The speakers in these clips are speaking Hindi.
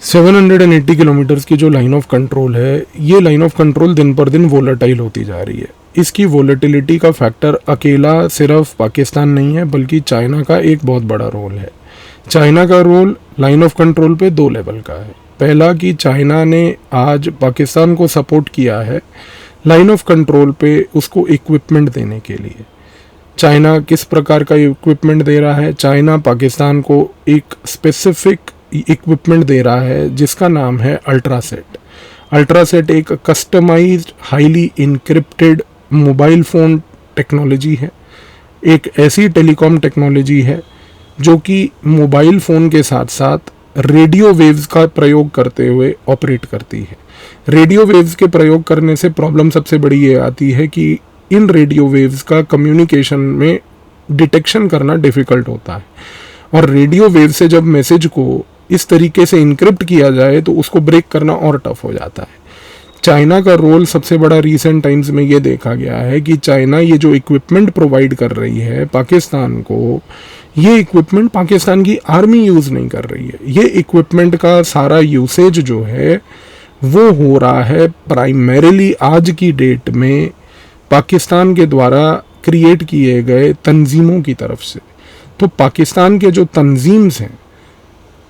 780 किलोमीटर्स की जो लाइन ऑफ कंट्रोल है, ये लाइन ऑफ कंट्रोल दिन पर दिन वोलेटाइल होती जा रही है। इसकी वोलेटिलिटी का फैक्टर अकेला सिर्फ पाकिस्तान नहीं है, बल्कि चाइना का एक बहुत बड़ा रोल है। चाइना का रोल लाइन ऑफ कंट्रोल पे 2 लेवल का है। पहला कि चाइना ने आज पाकिस्तान को सपोर्ट किया है लाइन ऑफ कंट्रोल पे उसको इक्विपमेंट देने के लिए। चाइना किस प्रकार का इक्विपमेंट दे रहा है? चाइना पाकिस्तान को एक स्पेसिफिक इक्विपमेंट दे रहा है जिसका नाम है अल्ट्रासेट। अल्ट्रासेट एक customized highly encrypted mobile phone technology है, एक ऐसी टेलीकॉम टेक्नोलॉजी है जो कि मोबाइल फ़ोन के साथ साथ रेडियो वेव्स का प्रयोग करते हुए ऑपरेट करती है। रेडियो वेव्स के प्रयोग करने से प्रॉब्लम सबसे बड़ी ये आती है कि इन रेडियो वेव्स का कम्युनिकेशन में डिटेक्शन करना डिफ़िकल्ट होता है, और रेडियो वेव से जब मैसेज को इस तरीके से इनक्रिप्ट किया जाए तो उसको ब्रेक करना और टफ हो जाता है। चाइना का रोल सबसे बड़ा रीसेंट टाइम्स में ये देखा गया है कि चाइना ये जो इक्विपमेंट प्रोवाइड कर रही है पाकिस्तान को, ये इक्विपमेंट पाकिस्तान की आर्मी यूज़ नहीं कर रही है। ये इक्विपमेंट का सारा यूसेज जो है वो हो रहा है प्राइमरीली आज की डेट में पाकिस्तान के द्वारा क्रिएट किए गए तंजीमों की तरफ से। तो पाकिस्तान के जो तंजीम्स हैं,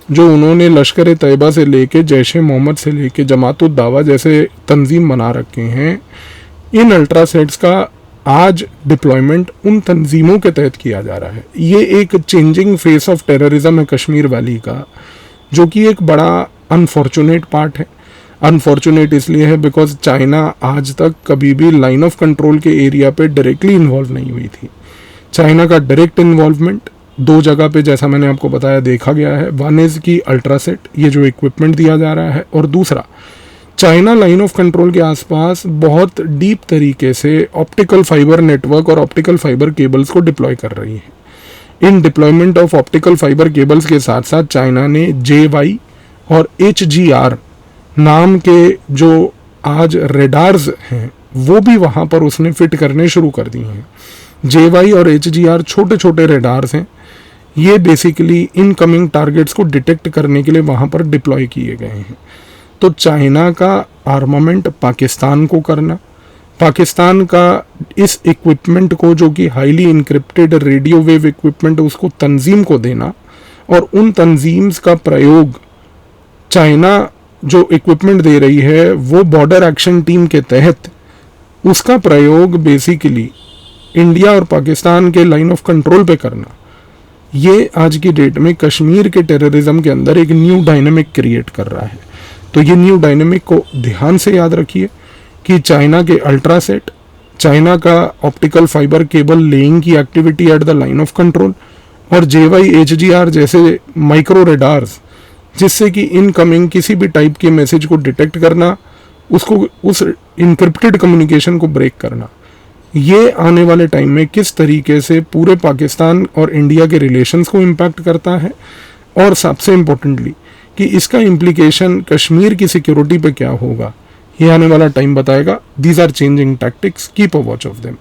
जो उन्होंने लश्कर तैयबा से लेके जैश मोहम्मद से लेके जमातुद दावा जैसे तंजीम बना रखे हैं, इन अल्ट्रासेट्स का आज डिप्लॉयमेंट उन तंजीमों के तहत किया जा रहा है। ये एक चेंजिंग फेस ऑफ टेररिज्म है कश्मीर वैली का, जो कि एक बड़ा अनफॉर्चुनेट पार्ट है। अनफॉर्चुनेट इसलिए है बिकॉज चाइना आज तक कभी भी लाइन ऑफ कंट्रोल के एरिया पे डायरेक्टली इन्वॉल्व नहीं हुई थी। चाइना का डायरेक्ट इन्वॉल्वमेंट 2 जगह पे जैसा मैंने आपको बताया देखा गया है। वन इज़ की अल्ट्रासेट, ये जो इक्विपमेंट दिया जा रहा है, और दूसरा चाइना लाइन ऑफ कंट्रोल के आसपास बहुत डीप तरीके से ऑप्टिकल फाइबर नेटवर्क और ऑप्टिकल फाइबर केबल्स को डिप्लॉय कर रही है। In deployment of optical fibre cables के साथ साथ चाइना ने JY और HGR नाम के जो आज रेडार्स हैं वो भी वहाँ पर उसने फिट करने शुरू कर दिए हैं। JY और HGR छोटे छोटे रेडार्स हैं। ये बेसिकली इनकमिंग टारगेट्स को डिटेक्ट करने के लिए वहाँ पर डिप्लॉय किए गए हैं। तो चाइना का आर्मामेंट पाकिस्तान को करना, पाकिस्तान का इस इक्विपमेंट को जो कि highly encrypted radio wave equipment उसको तंजीम को देना, और उन तंजीम्स का प्रयोग चाइना जो इक्विपमेंट दे रही है वो बॉर्डर एक्शन टीम के तहत उसका प्रयोग बेसिकली इंडिया और पाकिस्तान के लाइन ऑफ कंट्रोल पे करना, ये आज की डेट में कश्मीर के टेररिज्म के अंदर एक न्यू डायनेमिक क्रिएट कर रहा है। तो ये न्यू डायनेमिक को ध्यान से याद रखिए कि चाइना के अल्ट्रासेट, चाइना का ऑप्टिकल फाइबर केबल लेइंग की activity at the line of control, और JY HGR जैसे माइक्रो रेडार्स जिससे कि इनकमिंग किसी भी टाइप के मैसेज को डिटेक्ट करना, उसको उस इनक्रिप्टेड कम्युनिकेशन को ब्रेक करना, ये आने वाले टाइम में किस तरीके से पूरे पाकिस्तान और इंडिया के रिलेशंस को इम्पैक्ट करता है, और सबसे इम्पोर्टेंटली कि इसका इम्प्लीकेशन कश्मीर की सिक्योरिटी पे क्या होगा, ये आने वाला टाइम बताएगा। These are changing tactics, keep a watch of them.